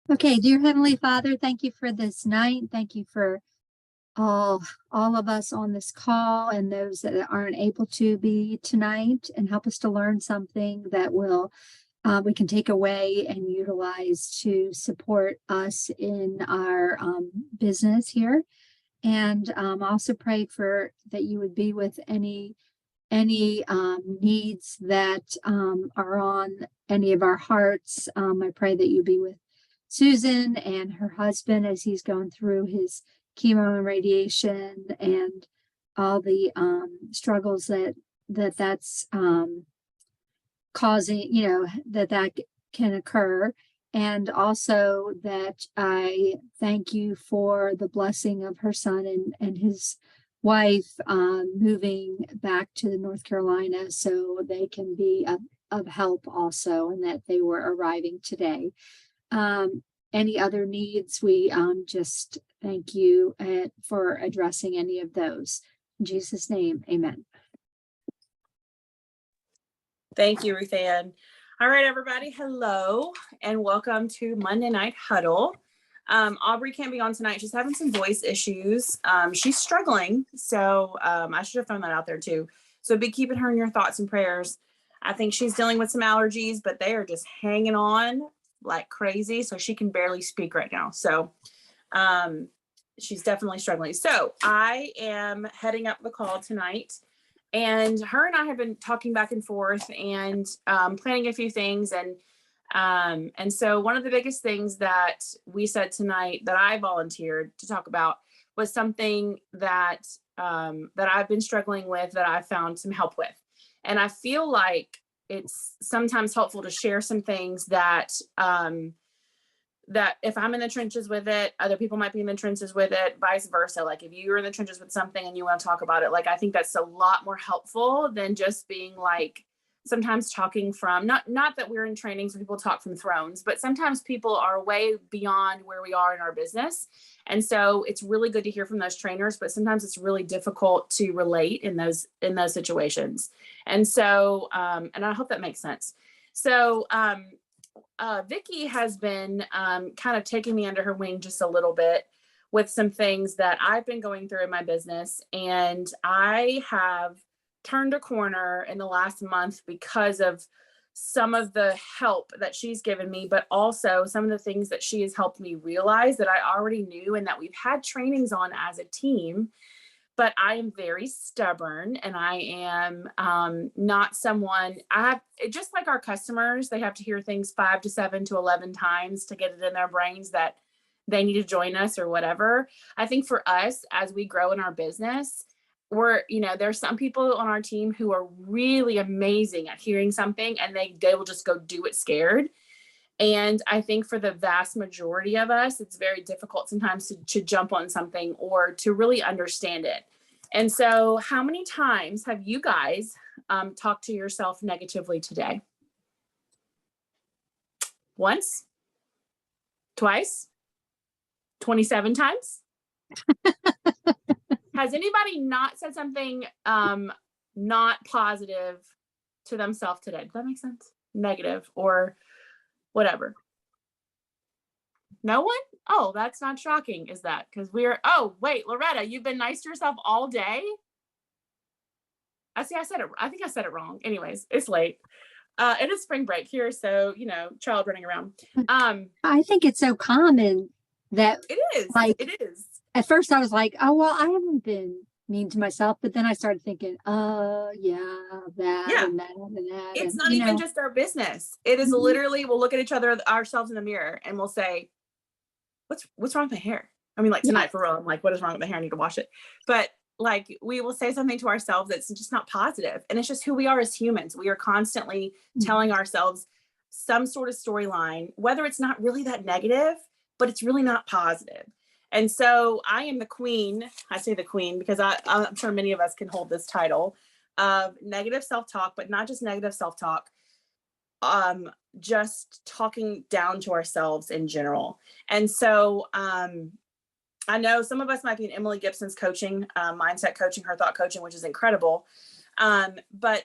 Okay, dear Heavenly Father, thank you for this night. Thank you for all all of us on this call and those that aren't able to be tonight, and help us to learn something that will we can take away and utilize to support us in our business here. And also pray for that you would be with any needs that are on any of our hearts. I pray that you be with Susan and her husband as he's going through his chemo and radiation and all the struggles that's causing, that can occur. And also that I thank you for the blessing of her son and his wife moving back to North Carolina so they can be of help also, and that they were arriving today. Any other needs, we just thank you for addressing any of those. In Jesus' name, amen. Thank you, Ruth Ann. All right, everybody. Hello, and welcome to Monday Night Huddle. Aubrey can't be on tonight. She's having some voice issues. She's struggling, so I should have thrown that out there too. So be keeping her in your thoughts and prayers. I think she's dealing with some allergies, but they are just hanging on like crazy. So she can barely speak right now. So she's definitely struggling. So I am heading up the call tonight. And her and I have been talking back and forth and planning a few things. And so one of the biggest things that we said tonight that I volunteered to talk about was something that I've been struggling with, that I found some help with. And I feel like it's sometimes helpful to share some things that that if I'm in the trenches with it, other people might be in the trenches with it, vice versa. Like if you're in the trenches with something and you want to talk about it, like I think that's a lot more helpful than just being like sometimes talking from, not that we're in trainings where people talk from thrones, but sometimes people are way beyond where we are in our business. And so it's really good to hear from those trainers, but sometimes it's really difficult to relate in those situations. And so, and I hope that makes sense. So, Vicki has been kind of taking me under her wing just a little bit with some things that I've been going through in my business. And I have turned a corner in the last month because of some of the help that she's given me, but also some of the things that she has helped me realize that I already knew and that we've had trainings on as a team. But I am very stubborn, and I am not someone, just like our customers, they have to hear things 5 to 7 to 11 times to get it in their brains that they need to join us or whatever. I think for us, as we grow in our business, there's some people on our team who are really amazing at hearing something and they will just go do it scared. And I think for the vast majority of us, it's very difficult sometimes to jump on something or to really understand it. And so how many times have you guys talked to yourself negatively today? Once? Twice? 27 times? Has anybody not said something not positive to themselves today? Does that make sense? Negative or whatever. No one? Oh, that's not shocking, is that? Because oh, wait, Loretta, you've been nice to yourself all day? I think I said it wrong. Anyways, it's late. It is spring break here, so, child running around. I think it's so common that it is. It is. At first I was like, oh, well, I haven't been mean to myself, but then I started thinking, yeah, that and that and that. It's not even just our business. It is literally, we'll look at each other, ourselves in the mirror, and we'll say, what's wrong with my hair? I mean, like tonight for real, I'm like, what is wrong with my hair? I need to wash it. But like, we will say something to ourselves that's just not positive. And it's just who we are as humans. We are constantly telling ourselves some sort of storyline, whether it's not really that negative, but it's really not positive. And so I am the queen. I say the queen because I'm sure many of us can hold this title of negative self-talk, but not just negative self-talk, just talking down to ourselves in general. And so I know some of us might be in Emily Gibson's coaching, mindset coaching, her thought coaching, which is incredible. But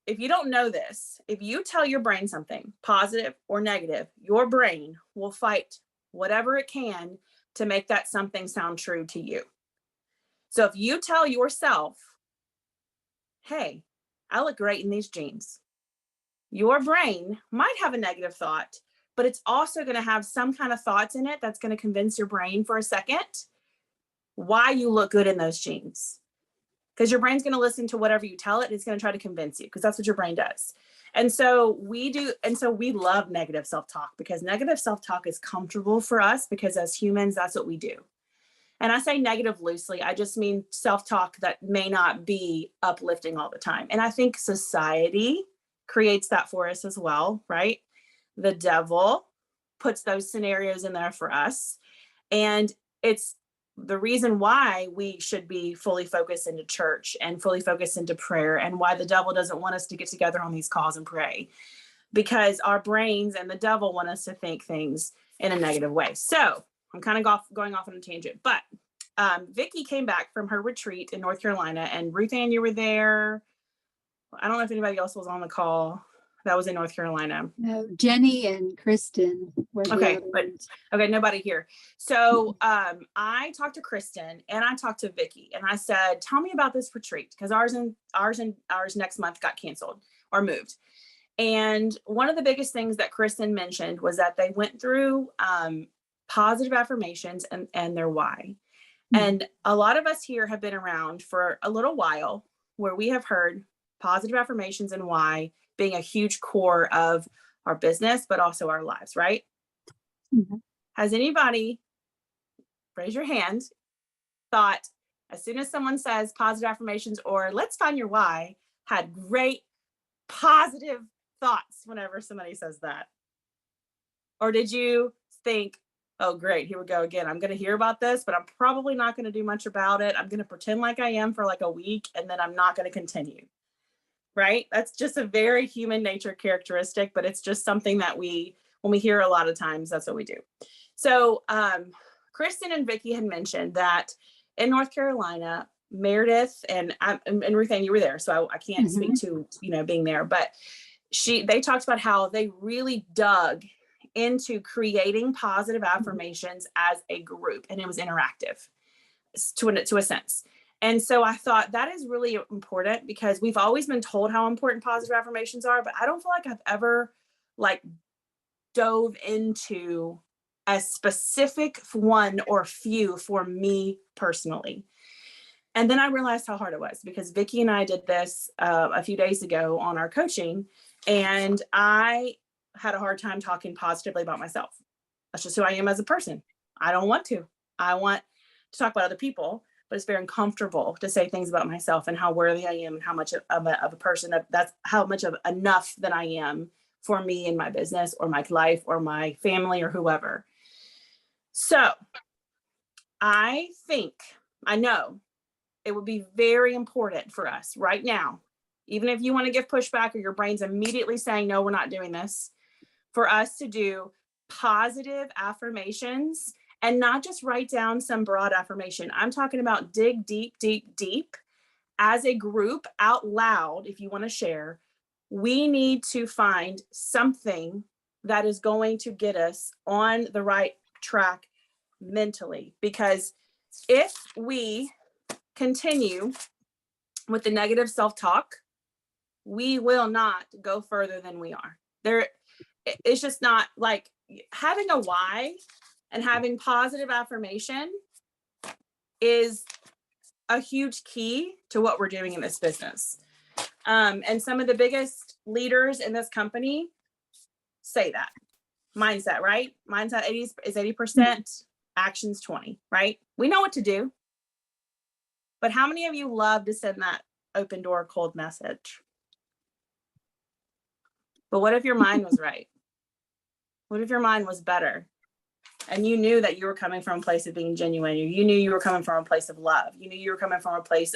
if you don't know this, if you tell your brain something positive or negative, your brain will fight whatever it can to make that something sound true to you. So if you tell yourself, hey, I look great in these jeans, your brain might have a negative thought, but it's also going to have some kind of thoughts in it that's going to convince your brain for a second why you look good in those jeans. Because your brain's going to listen to whatever you tell it. It's going to try to convince you, because that's what your brain does. And so we do. And so we love negative self-talk, because negative self-talk is comfortable for us, because as humans, that's what we do. And I say negative loosely. I just mean self-talk that may not be uplifting all the time. And I think society creates that for us as well, right? The devil puts those scenarios in there for us. And it's the reason why we should be fully focused into church and fully focused into prayer, and why the devil doesn't want us to get together on these calls and pray, because our brains and the devil want us to think things in a negative way. So I'm kind of going off on a tangent, but Vicki came back from her retreat in North Carolina, and Ruth Ann, you were there. I don't know if anybody else was on the call that was in North Carolina. No, Jenny and Kristen were the Okay, other but ones. okay, nobody here. So I talked to Kristen and I talked to Vicki, and I said, tell me about this retreat, because ours next month got canceled or moved. And one of the biggest things that Kristen mentioned was that they went through positive affirmations and their why. And a lot of us here have been around for a little while, where we have heard positive affirmations and why being a huge core of our business, but also our lives, right? Mhm. Has anybody, raise your hand, thought as soon as someone says positive affirmations or let's find your why, had great positive thoughts whenever somebody says that? Or did you think, oh, great, here we go again. I'm going to hear about this, but I'm probably not going to do much about it. I'm going to pretend like I am for like a week, and then I'm not going to continue. Right? That's just a very human nature characteristic, but it's just something that when we hear a lot of times, that's what we do. So Kristen and Vicki had mentioned that in North Carolina, Meredith and Ruth Ann, you were there, so I can't speak to being there, but they talked about how they really dug into creating positive affirmations as a group, and it was interactive to a sense. And so I thought that is really important, because we've always been told how important positive affirmations are, but I don't feel like I've ever dove into a specific one or few for me personally. And then I realized how hard it was, because Vicki and I did this a few days ago on our coaching, and I had a hard time talking positively about myself. That's just who I am as a person. I don't want to. I want to talk about other people, but it's very uncomfortable to say things about myself and how worthy I am and how much of a person that's how much of enough that I am for me and my business or my life or my family or whoever. So I know it would be very important for us right now, even if you want to give pushback or your brain's immediately saying, no, we're not doing this, for us to do positive affirmations. And not just write down some broad affirmation. I'm talking about dig deep, deep, deep as a group out loud. If you want to share, we need to find something that is going to get us on the right track mentally. Because if we continue with the negative self-talk, we will not go further than we are. It's just not like having a why. And having positive affirmation is a huge key to what we're doing in this business. And some of the biggest leaders in this company say that. Mindset, right? Mindset is 80%, actions 20, right? We know what to do. But how many of you love to send that open door cold message? But what if your mind was right? What if your mind was better? And you knew that you were coming from a place of being genuine. You knew you were coming from a place of love. You knew you were coming from a place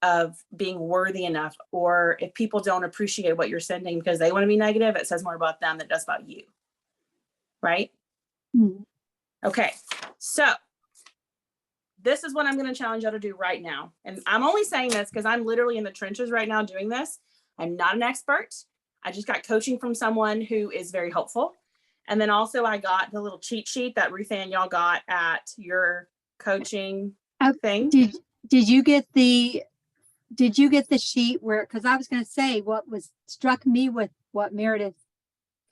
of being worthy enough. Or if people don't appreciate what you're sending because they want to be negative, it says more about them than it does about you. Right? Mm-hmm. Okay. So this is what I'm going to challenge y'all to do right now. And I'm only saying this because I'm literally in the trenches right now doing this. I'm not an expert. I just got coaching from someone who is very helpful. And then also I got the little cheat sheet that Ruth Ann y'all got at your coaching thing. Did you get the sheet where, because I was going to say what was struck me with what Meredith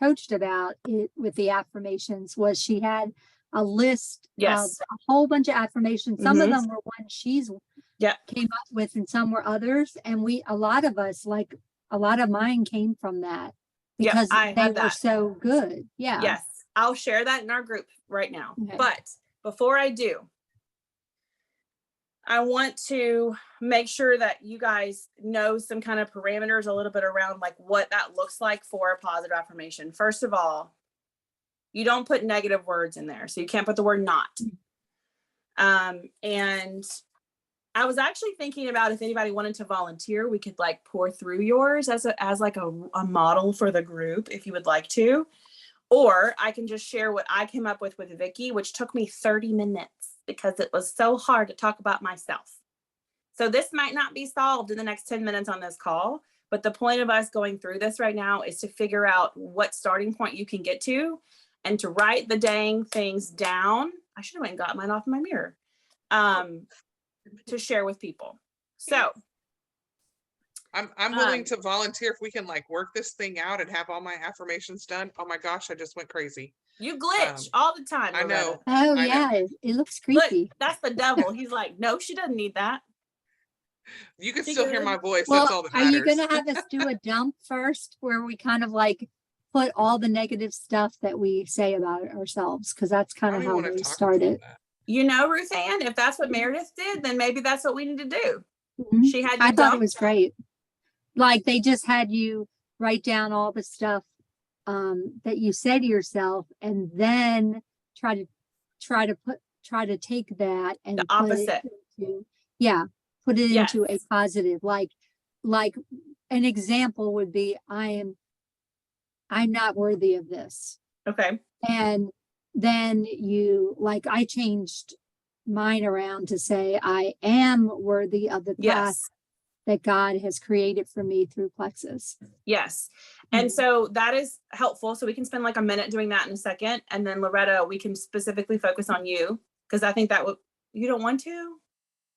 coached about it with the affirmations was she had a list of a whole bunch of affirmations. Some of them were ones she's came up with and some were others. And a lot of mine came from that because they were so good. Yeah. Yes. I'll share that in our group right now. Okay. But before I do, I want to make sure that you guys know some kind of parameters a little bit around like what that looks like for a positive affirmation. First of all, you don't put negative words in there. So you can't put the word not. And I was actually thinking about if anybody wanted to volunteer, we could like pour through yours as like a model for the group if you would like to. Or I can just share what I came up with Vicky, which took me 30 minutes because it was so hard to talk about myself. So this might not be solved in the next 10 minutes on this call, but the point of us going through this right now is to figure out what starting point you can get to and to write the dang things down. I should have went and got mine off my mirror to share with people. So I'm willing to volunteer if we can like work this thing out and have all my affirmations done. Oh my gosh, I just went crazy. You glitch all the time. I know. Oh yeah, it looks creepy. Look, that's the devil. He's like, no, she doesn't need that. You can still hear my voice. Well, that's all that matters. Are you going to have us do a dump first where we kind of like put all the negative stuff that we say about ourselves? Because that's kind of how we started. You know, Ruth Ann, if that's what Meredith did, then maybe that's what we need to do. Mm-hmm. She had you I thought it was great. Like they just had you write down all the stuff that you say to yourself and then try to take that and the opposite. Put it into a positive, like an example would be, I'm not worthy of this. Okay. And then I changed mine around to say, I am worthy of the path that God has created for me through Plexus. Yes. And so that is helpful. So we can spend like a minute doing that in a second. And then Loretta, we can specifically focus on you because I think that you don't want to?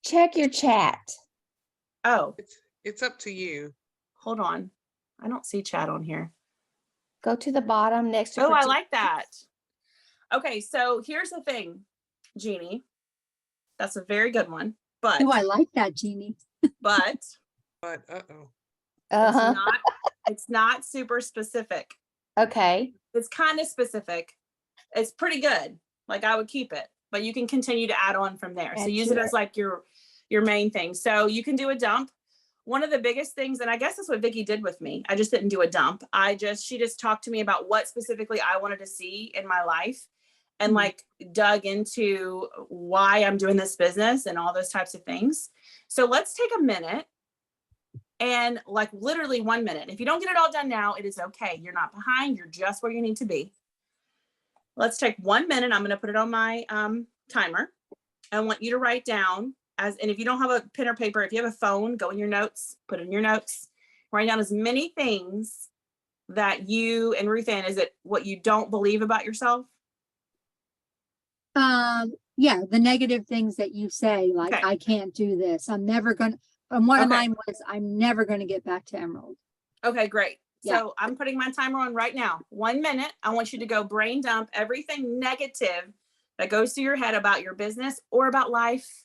Check your chat. Oh. It's up to you. Hold on. I don't see chat on here. Go to the bottom next to I like that. Okay, so here's the thing, Jeannie. That's a very good one. But I like that, Jeannie. But it's not super specific. Okay. It's kind of specific. It's pretty good. Like I would keep it, but you can continue to add on from there. So use it as like your main thing. So you can do a dump. One of the biggest things, and I guess that's what Vicky did with me. I just didn't do a dump. She just talked to me about what specifically I wanted to see in my life and like dug into why I'm doing this business and all those types of things. So let's take a minute and like literally 1 minute. If you don't get it all done now, it is okay. You're not behind. You're just where you need to be. Let's take 1 minute. I'm going to put it on my timer. I want you to write down and if you don't have a pen or paper, if you have a phone, go in your notes, put it in your notes, write down as many things that you and Ruth Ann, is it what you don't believe about yourself? Yeah, the negative things that you say, like, I can't do this. I'm never going to, and one of mine was, I'm never going to get back to Emerald. Okay, great. Yeah. So I'm putting my timer on right now. 1 minute. I want you to go brain dump everything negative that goes through your head about your business or about life,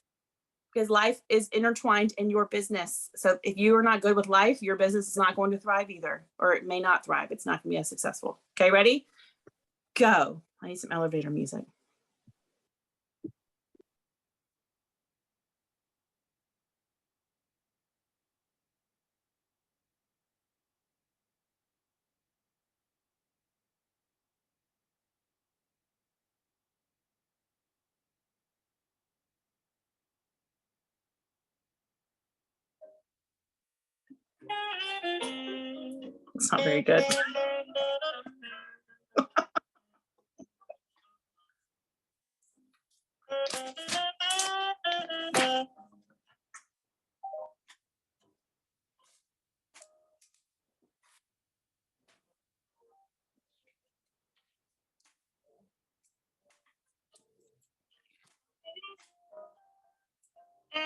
because life is intertwined in your business. So if you are not good with life, your business is not going to thrive either, or it may not thrive. It's not going to be as successful. Okay, ready? Go. I need some elevator music. It's not very good. All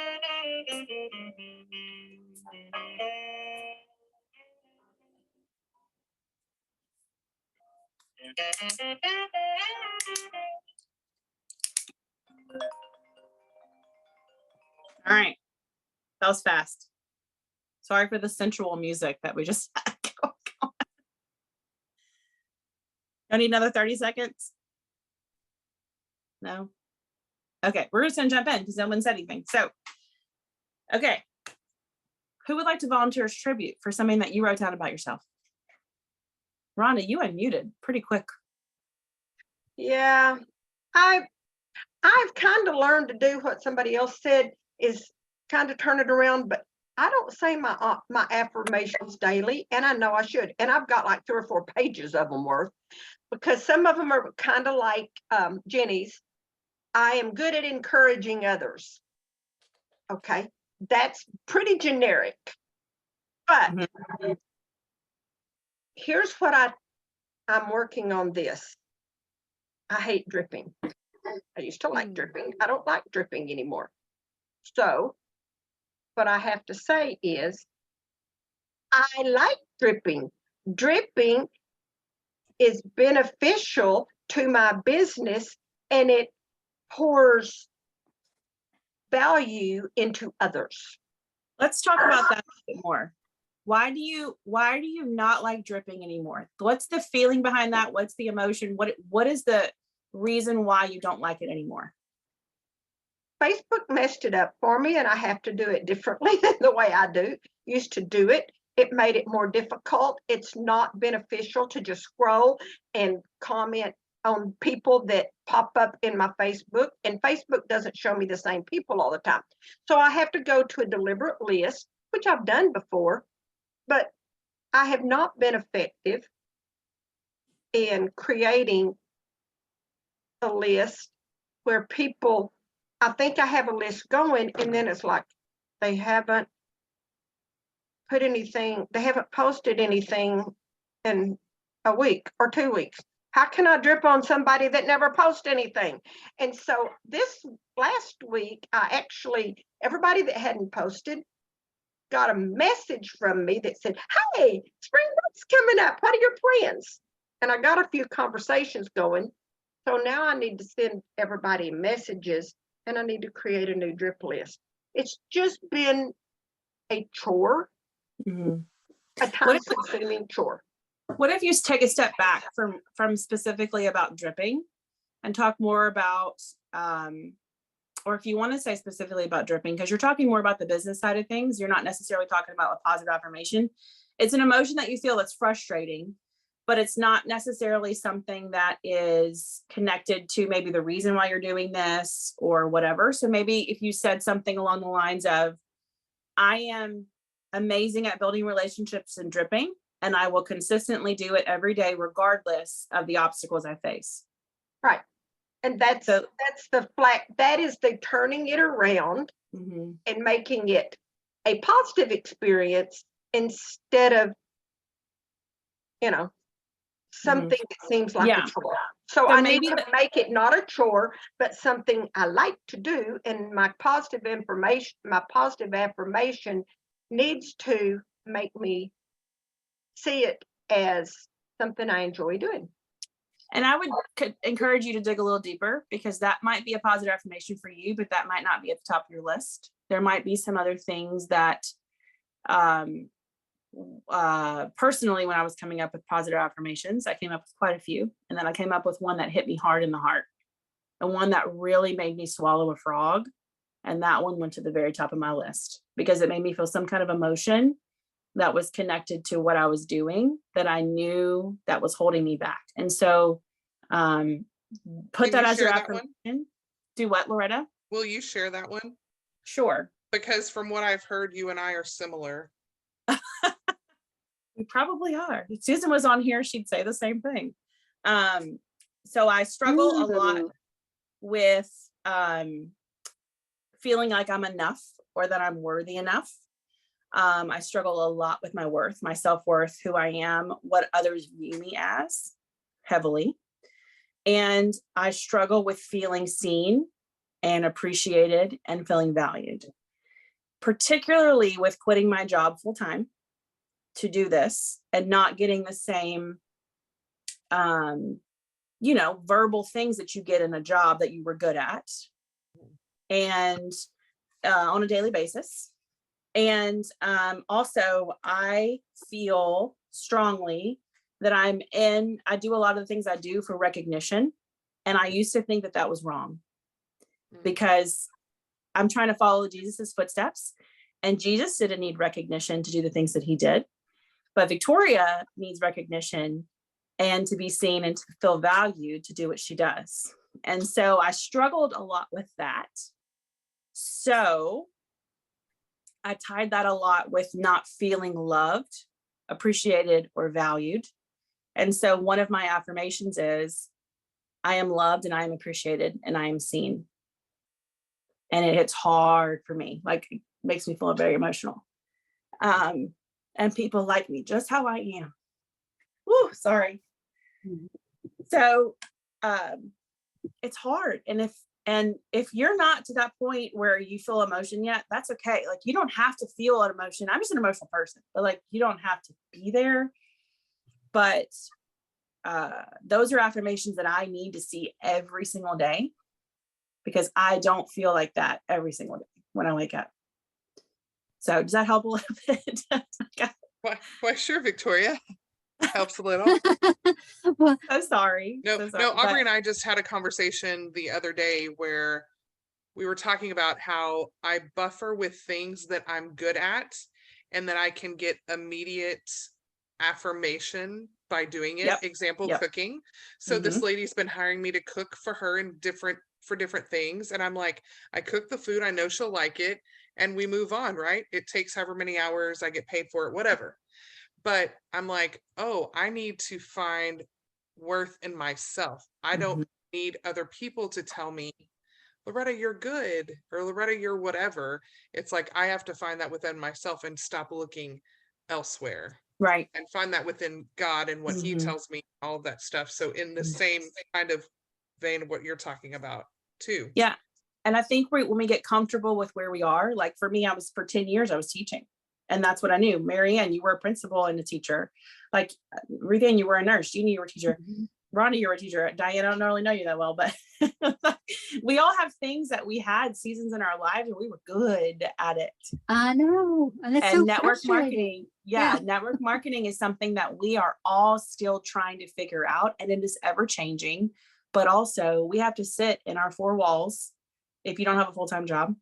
right. That was fast. Sorry for the sensual music that we just had. I need another 30 seconds. No. Okay, we're just gonna jump in because no one said anything. So, okay. Who would like to volunteer as tribute for something that you wrote down about yourself? Rhonda, you unmuted pretty quick. Yeah, I've kind of learned to do what somebody else said, is kind of turn it around, but I don't say my affirmations daily, and I know I should. And I've got like 3 or 4 pages of them worth, because some of them are kind of like Jenny's. I am good at encouraging others. Okay, that's pretty generic. But here's what I'm working on this. I hate dripping. I used to like dripping. I don't like dripping anymore. So what I have to say is, I like dripping. Dripping is beneficial to my business, and it pours value into others. Let's talk about that a bit more. Why do you not like dripping anymore? What's the feeling behind that? What's the emotion? What is the reason why you don't like it anymore? Facebook messed it up for me, and I have to do it differently than the way I used to do it. It made it more difficult. It's not beneficial to just scroll and comment on people that pop up in my Facebook, and Facebook doesn't show me the same people all the time. So I have to go to a deliberate list, which I've done before, but I have not been effective in creating a list where people, I think I have a list going, and then it's like they haven't put anything, they haven't posted anything in a week or 2 weeks. How can I drip on somebody that never posts anything? And so this last week, everybody that hadn't posted got a message from me that said, hey, spring break's coming up. What are your plans? And I got a few conversations going. So now I need to send everybody messages, and I need to create a new drip list. It's just been a chore, a time-consuming chore. What if you take a step back from specifically about dripping and talk more about, or if you want to say specifically about dripping, because you're talking more about the business side of things, you're not necessarily talking about a positive affirmation. It's an emotion that you feel that's frustrating, but it's not necessarily something that is connected to maybe the reason why you're doing this or whatever. So maybe if you said something along the lines of, I am amazing at building relationships and dripping, and I will consistently do it every day, regardless of the obstacles I face. Right. And that's the that is the turning it around and making it a positive experience instead of, something that seems like a chore. So I need to make it not a chore, but something I like to do. And my positive affirmation needs to make me see it as something I enjoy doing. And I would encourage you to dig a little deeper, because that might be a positive affirmation for you, but that might not be at the top of your list. There might be some other things that personally, when I was coming up with positive affirmations, I came up with quite a few, and then I came up with one that hit me hard in the heart, and one that really made me swallow a frog. And that one went to the very top of my list because it made me feel some kind of emotion that was connected to what I was doing that I knew that was holding me back. And so put that as your affirmation. Do what, Loretta? Will you share that one? Sure. Because from what I've heard, you and I are similar. We probably are. If Susan was on here, she'd say the same thing. So I struggle a lot with feeling like I'm enough or that I'm worthy enough. I struggle a lot with my worth, my self-worth, who I am, what others view me as, heavily. And I struggle with feeling seen and appreciated and feeling valued, particularly with quitting my job full time to do this and not getting the same, verbal things that you get in a job that you were good at and on a daily basis. And also, I feel strongly that I do a lot of the things I do for recognition. And I used to think that that was wrong because I'm trying to follow Jesus's footsteps, and Jesus didn't need recognition to do the things that he did. But Victoria needs recognition and to be seen and to feel valued to do what she does. And so I struggled a lot with that. So I tied that a lot with not feeling loved, appreciated, or valued. And so one of my affirmations is, I am loved and I am appreciated and I am seen. And it hits hard for me, like it makes me feel very emotional. And people like me just how I am. Woo, sorry. So it's hard. And if you're not to that point where you feel emotion yet, that's okay. Like you don't have to feel an emotion. I'm just an emotional person, but like you don't have to be there. But those are affirmations that I need to see every single day, because I don't feel like that every single day when I wake up. So does that help a little bit? Why, sure, Victoria. Helps a little. Well, So sorry. No, So sorry, no, Aubrey but- and I just had a conversation the other day where we were talking about how I buffer with things that I'm good at and that I can get immediate affirmation by doing it. Yep. Example, Yep. cooking. So this lady's been hiring me to cook for her for different things. And I'm like, I cook the food, I know she'll like it, and we move on, right? It takes however many hours, I get paid for it, whatever. But I'm like, oh, I need to find worth in myself. I don't need other people to tell me, Loretta, you're good, or Loretta, you're whatever. It's like, I have to find that within myself and stop looking elsewhere. Right. And find that within God and what he tells me, all of that stuff. So in the same kind of vein of what you're talking about too. Yeah. And I think when we get comfortable with where we are, like for me, for 10 years, I was teaching. And that's what I knew. Marianne, you were a principal and a teacher. Like Ruth Ann, you were a nurse. Jeannie, you were a teacher. Rhonda, you were a teacher. Diane, I don't really know you that well, but we all have things that we had seasons in our lives and we were good at it. I know. And it's And so network frustrating. marketing. Yeah, network marketing is something that we are all still trying to figure out. And it is ever changing. But also we have to sit in our four walls, if you don't have a full-time job,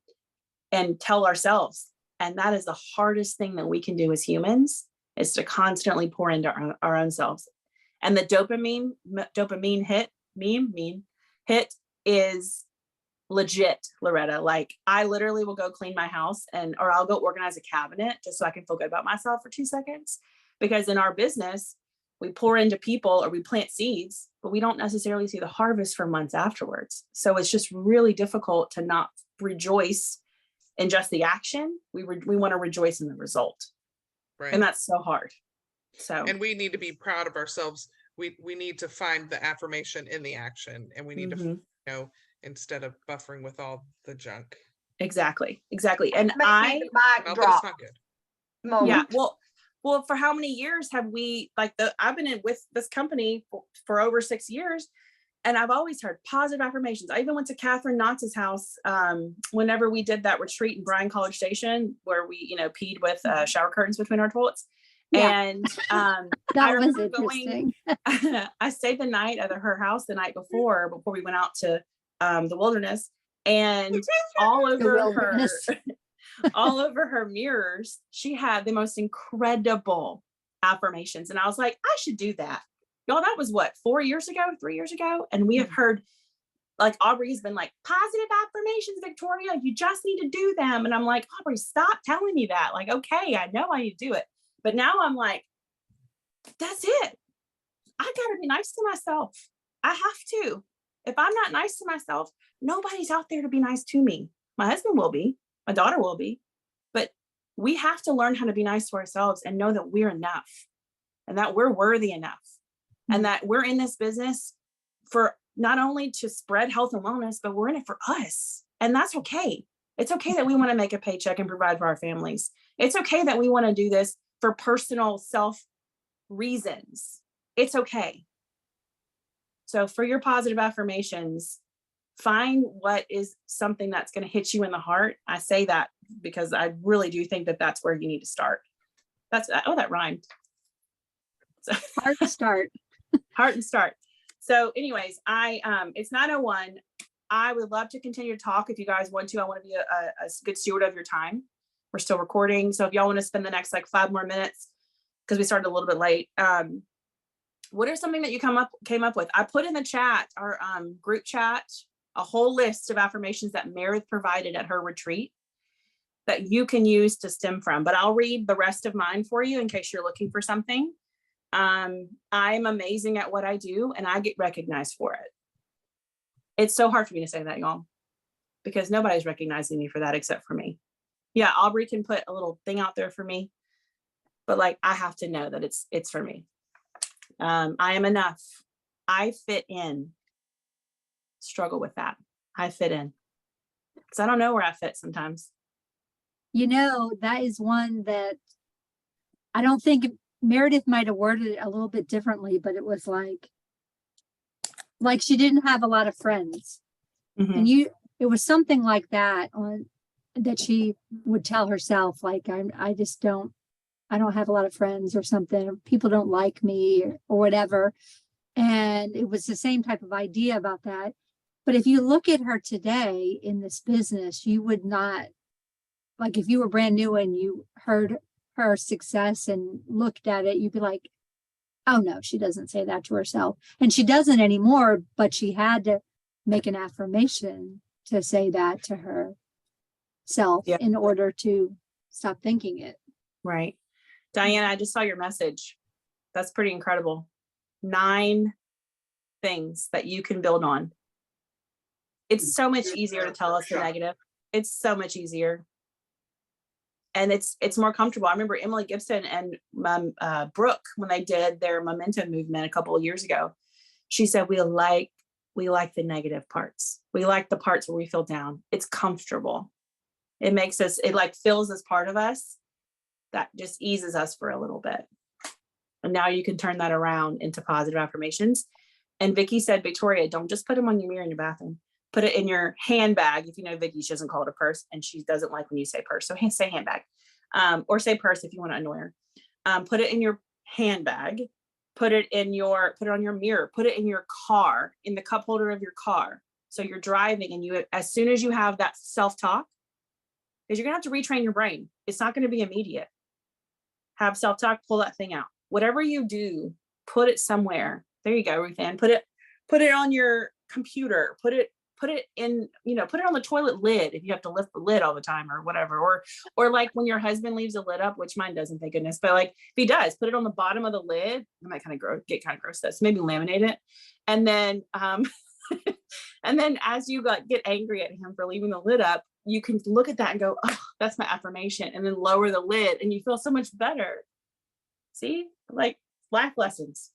and tell ourselves. And that is the hardest thing that we can do as humans, is to constantly pour into our own selves. And the dopamine hit is legit, Loretta. Like I literally will go clean my house or I'll go organize a cabinet just so I can feel good about myself for 2 seconds. Because in our business, we pour into people or we plant seeds, but we don't necessarily see the harvest for months afterwards. So it's just really difficult to not rejoice in just the action. We want to rejoice in the result. Right. And that's so hard. So, and we need to be proud of ourselves. We need to find the affirmation in the action, and we need to, instead of buffering with all the junk. Exactly. And Maybe the mic Well, but it's drop not good. moment. Yeah. Well, for how many years have we, I've been with this company for over 6 years, and I've always heard positive affirmations. I even went to Catherine Knotz's house whenever we did that retreat in Bryan College Station where we, peed with shower curtains between our toilets. Yeah. And That was interesting. I stayed the night at her house the night before we went out to the wilderness, and all over her mirrors, she had the most incredible affirmations. And I was like, I should do that. Y'all, that was what, 3 years ago? And we have heard, like, Aubrey's been like, positive affirmations, Victoria, you just need to do them. And I'm like, Aubrey, stop telling me that. Like, okay, I know I need to do it. But now I'm like, that's it. I gotta be nice to myself. I have to. If I'm not nice to myself, nobody's out there to be nice to me. My husband will be, my daughter will be, but we have to learn how to be nice to ourselves and know that we're enough and that we're worthy enough and that we're in this business for not only to spread health and wellness, but we're in it for us. And that's okay. It's okay that we want to make a paycheck and provide for our families. It's okay that we want to do this for personal self reasons. It's okay. So for your positive affirmations, find what is something that's going to hit you in the heart. I say that because I really do think that that's where you need to start. That rhymed. So, Heart to start. Heart and start. So anyways, it's 9:01. I would love to continue to talk if you guys want to. I want to be a good steward of your time. We're still recording. So if y'all want to spend the next like 5 more minutes, because we started a little bit late. What are something that you came up with? I put in the chat, our group chat, a whole list of affirmations that Meredith provided at her retreat that you can use to stem from, but I'll read the rest of mine for you in case you're looking for something. I'm amazing at what I do and I get recognized for it. It's so hard for me to say that, y'all, because nobody's recognizing me for that except for me. Yeah, Aubrey can put a little thing out there for me, but like, I have to know that it's for me. I am enough. I fit in. Struggle with that. I fit in because I don't know where I fit sometimes. You know, that is one that I don't think Meredith might have worded it a little bit differently, but it was like she didn't have a lot of friends. Mhm. And it was something like that that she would tell herself, like, I don't have a lot of friends or something. People don't like me or whatever. And it was the same type of idea about that. But if you look at her today in this business, you would not, like, if you were brand new and you heard her success and looked at it, you'd be like, oh no, she doesn't say that to herself. And she doesn't anymore, but she had to make an affirmation to say that to herself in order to stop thinking it. Right. Diana, I just saw your message. That's pretty incredible. 9 things that you can build on. It's so much easier to tell us the negative. It's so much easier. And it's more comfortable. I remember Emily Gibson and Brooke, when they did their momentum movement a couple of years ago, she said, we like the negative parts. We like the parts where we feel down. It's comfortable. It makes us, it like feels as part of us. That just eases us for a little bit. And now you can turn that around into positive affirmations. And Vicki said, Victoria, don't just put them on your mirror in your bathroom. Put it in your handbag. If you know Vicki, she doesn't call it a purse, and she doesn't like when you say purse. So say handbag, or say purse if you want to annoy her. Put it in your handbag. Put it on your mirror. Put it in your car, in the cup holder of your car. So you're driving, and as soon as you have that self-talk, because you're gonna have to retrain your brain. It's not going to be immediate. Have self-talk. Pull that thing out. Whatever you do, put it somewhere. There you go, Ruth Ann. Put it on your computer. Put it in, put it on the toilet lid if you have to lift the lid all the time or whatever. Or like when your husband leaves the lid up, which mine doesn't, thank goodness. But like if he does, put it on the bottom of the lid. It might get kind of gross. So maybe laminate it. And then and then as you get angry at him for leaving the lid up, you can look at that and go, oh, that's my affirmation. And then lower the lid and you feel so much better. See, like life lessons,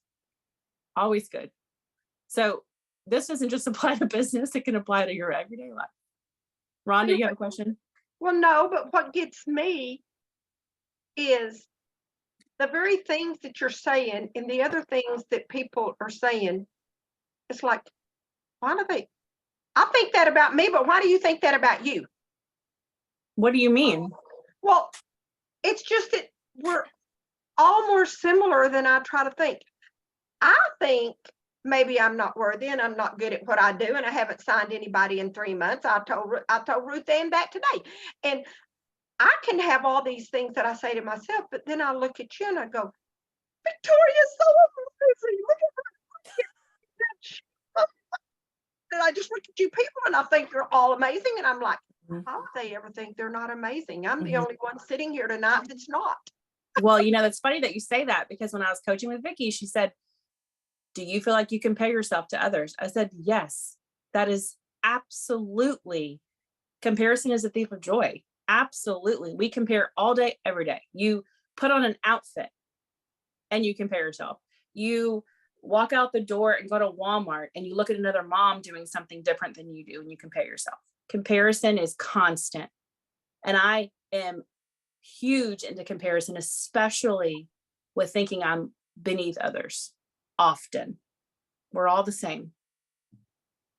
always good. So this doesn't just apply to business, it can apply to your everyday life. Rhonda, you have a question? Well, no, but what gets me is the very things that you're saying and the other things that people are saying. It's like, why do I think that about me, but why do you think that about you? What do you mean? Well, it's just that we're all more similar than I try to think. I think maybe I'm not worthy and I'm not good at what I do, and I haven't signed anybody in 3 months. I told Ruth Ann that today. And I can have all these things that I say to myself, but then I look at you and I go, Victoria's so amazing. Look at her. And I just look at you people and I think you're all amazing. And I'm like, how do they ever think they're not amazing? I'm the only one sitting here tonight that's not. Well, that's funny that you say that, because when I was coaching with Vicki, she said, do you feel like you compare yourself to others? I said, yes, that is absolutely. Comparison is a thief of joy. Absolutely. We compare all day, every day. You put on an outfit and you compare yourself. You walk out the door and go to Walmart and you look at another mom doing something different than you do and you compare yourself. Comparison is constant. And I am huge into comparison, especially with thinking I'm beneath others often. We're all the same.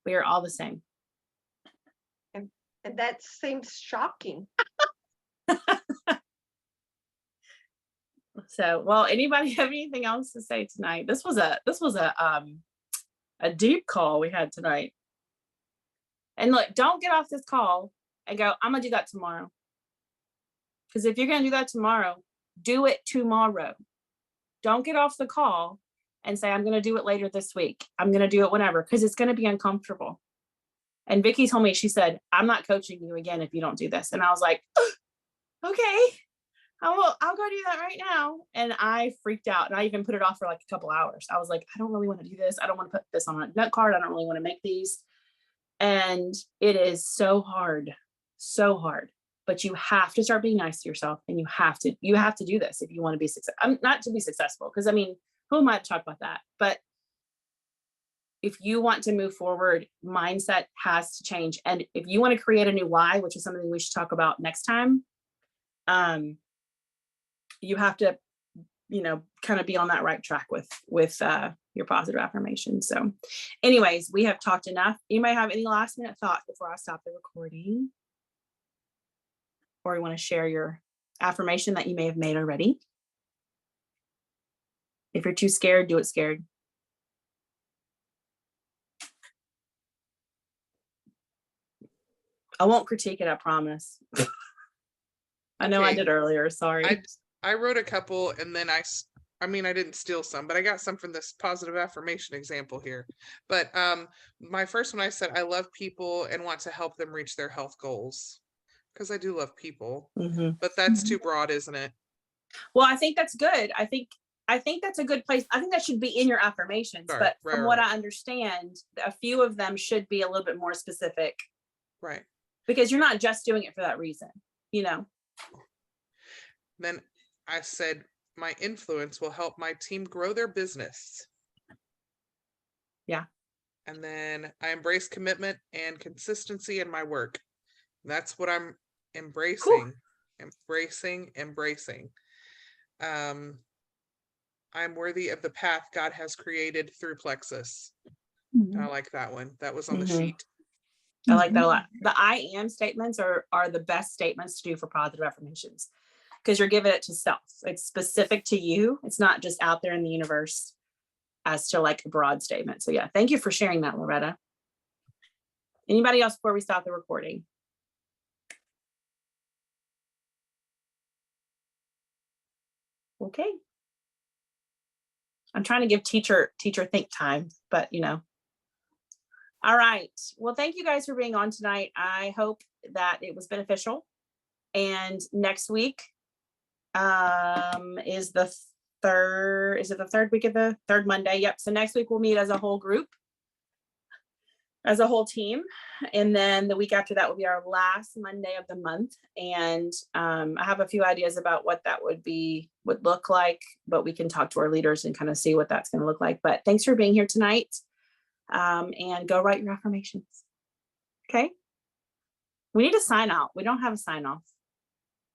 We are all the same. And that seems shocking. So, well, anybody have anything else to say tonight? This was a deep call we had tonight. And look, don't get off this call and go, I'm gonna do that tomorrow. Because if you're gonna do that tomorrow, do it tomorrow. Don't get off the call and say, I'm gonna do it later this week. I'm gonna do it whenever, because it's gonna be uncomfortable. And Vicki told me, she said, I'm not coaching you again if you don't do this. And I was like, okay, I'll go do that right now. And I freaked out, and I even put it off for like a couple hours. I was like, I don't really want to do this. I don't want to put this on a note card. I don't really want to make these. And it is so hard, but you have to start being nice to yourself, and you have to do this if you want to be successful. Not to be successful, because I mean, who am I to talk about that? But if you want to move forward, mindset has to change. And if you want to create a new why, which is something we should talk about next time, you have to, kind of be on that right track with your positive affirmation. So anyways, we have talked enough. You might have any last minute thoughts before I stop the recording, or you want to share your affirmation that you may have made already. If you're too scared, do it scared. I won't critique it, I promise. I know I Okay. did earlier, sorry. I wrote a couple, and then I didn't steal some, but I got some from this positive affirmation example here. But my first one, I said, I love people and want to help them reach their health goals, because I do love people. Mhm. But that's too broad, isn't it? Well, I think that's good. I think that's a good place. I think that should be in your affirmations. But from what I understand, a few of them should be a little bit more specific. Right. Because you're not just doing it for that reason, Then I said, my influence will help my team grow their business. Yeah. And then I embrace commitment and consistency in my work. That's what I'm embracing. Cool. Embracing. I'm worthy of the path God has created through Plexus. I like that one. That was on the sheet. I like that a lot. The I am statements are the best statements to do for positive affirmations, because you're giving it to self. It's specific to you. It's not just out there in the universe as to like a broad statement. So yeah, thank you for sharing that, Loretta. Anybody else before we stop the recording? Okay. I'm trying to give teacher think time, but All right. Well, thank you guys for being on tonight. I hope that it was beneficial. And next week is the third, is it the third week of the third Monday? Yep. So next week we'll meet as a whole group, as a whole team. And then the week after that will be our last Monday of the month. And I have a few ideas about what that would look like, but we can talk to our leaders and kind of see what that's going to look like. But thanks for being here tonight. And go write your affirmations. Okay. We need a sign out. We don't have a sign off.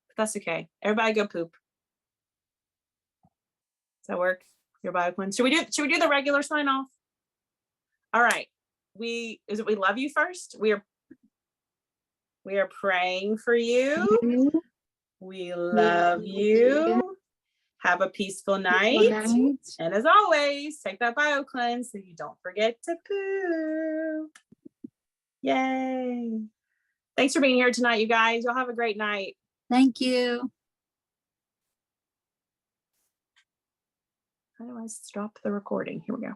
But that's okay. Everybody go poop. Does that work? Your bio one. Should we do the regular sign off? All right. We love you first. We are praying for you. We love you. Have a peaceful night. And as always, take that bio cleanse so you don't forget to poop. Yay. Thanks for being here tonight, you guys. Y'all have a great night. Thank you. How do I stop the recording? Here we go.